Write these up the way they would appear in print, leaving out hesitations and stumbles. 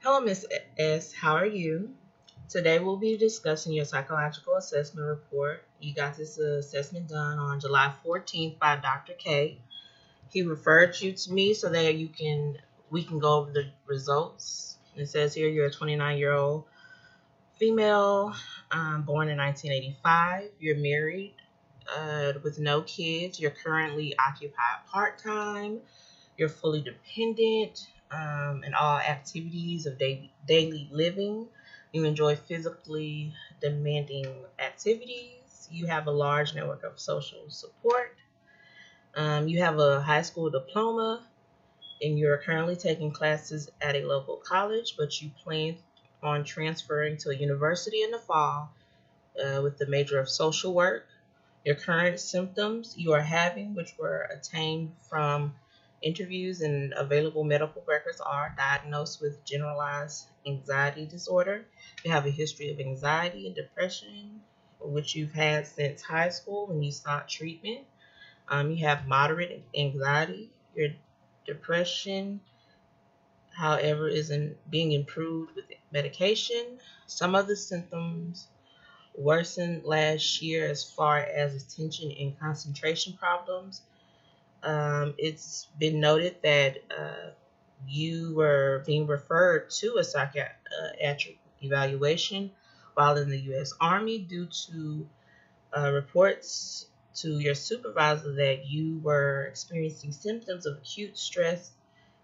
Hello, Miss S. How are you? Today we'll be discussing your psychological assessment report. You got this assessment done on July 14th by Dr. K. He referred you to me so that we can go over the results. It says here you're a 29-year-old female, born in 1985. You're married with no kids. You're currently occupied part-time. You're fully dependent in all activities of daily living. You enjoy physically demanding activities. You have a large network of social support. You have a high school diploma, and you're currently taking classes at a local college, but you plan on transferring to a university in the fall with the major of social work. Your current symptoms you are having, which were attained from interviews and available medical records, are diagnosed with generalized anxiety disorder. You have a history of anxiety and depression, which you've had since high school when you sought treatment. You have moderate anxiety. Your depression, however, is being improved with medication. Some of the symptoms worsened last year as far as attention and concentration problems. It's been noted that you were being referred to a psychiatric evaluation while in the U.S. Army due to reports to your supervisor that you were experiencing symptoms of acute stress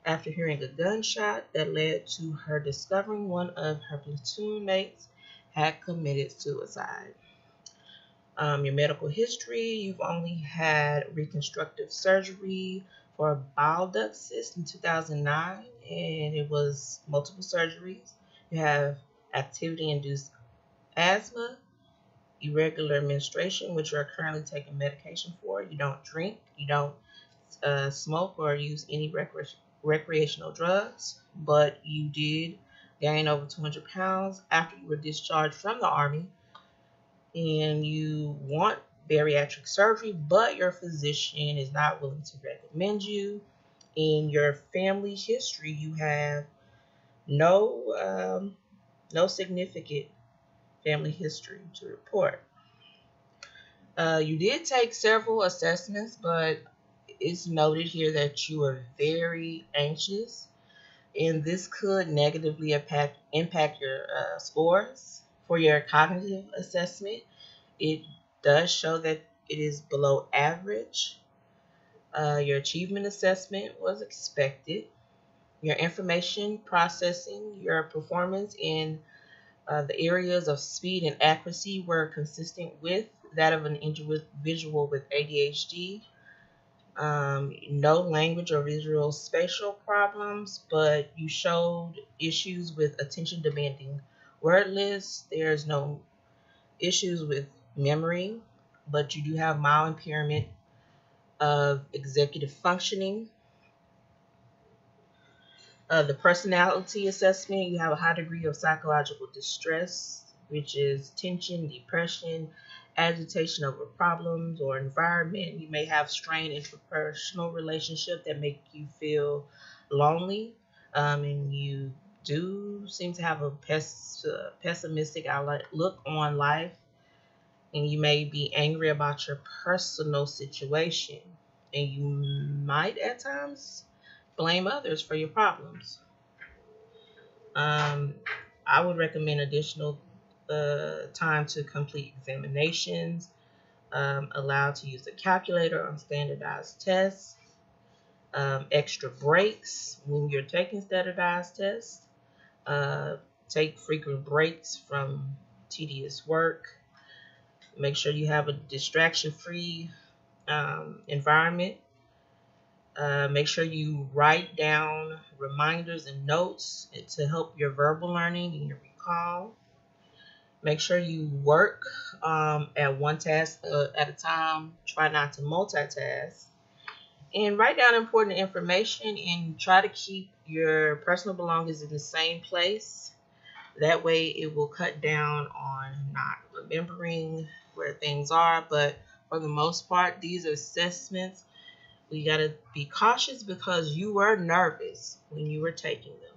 after hearing a gunshot that led to her discovering one of her platoon mates had committed suicide. Your medical history, you've only had reconstructive surgery for a bile duct cyst in 2009, and it was multiple surgeries. You have activity-induced asthma, irregular menstruation, which you are currently taking medication for. You don't drink, you don't smoke or use any recreational drugs, but you did gain over 200 pounds after you were discharged from the Army, and you want bariatric surgery, but your physician is not willing to recommend you. In your family history, you have no significant family history to report. You did take several assessments, but it's noted here that you are very anxious, and this could negatively impact your scores. For your cognitive assessment, it does show that it is below average. Your achievement assessment was expected. Your information processing, your performance in the areas of speed and accuracy were consistent with that of an individual with ADHD. No language or visual spatial problems, but you showed issues with attention demanding word lists. There's no issues with memory, but you do have mild impairment of executive functioning. The personality assessment, you have a high degree of psychological distress, which is tension, depression, agitation over problems or environment. You may have strained interpersonal relationships that make you feel lonely, and you do seem to have a pessimistic outlook on life, and you may be angry about your personal situation, and you might at times blame others for your problems. Um, I would recommend additional time to complete examinations, allowed to use a calculator on standardized tests, extra breaks when you're taking standardized tests, take frequent breaks from tedious work, make sure you have a distraction-free environment. Make sure you write down reminders and notes to help your verbal learning and your recall. Make sure you work at one task at a time. Try not to multitask. And write down important information and try to keep your personal belongings in the same place. That way it will cut down on not remembering where things are. But for the most part, these assessments, we got to be cautious because you were nervous when you were taking them.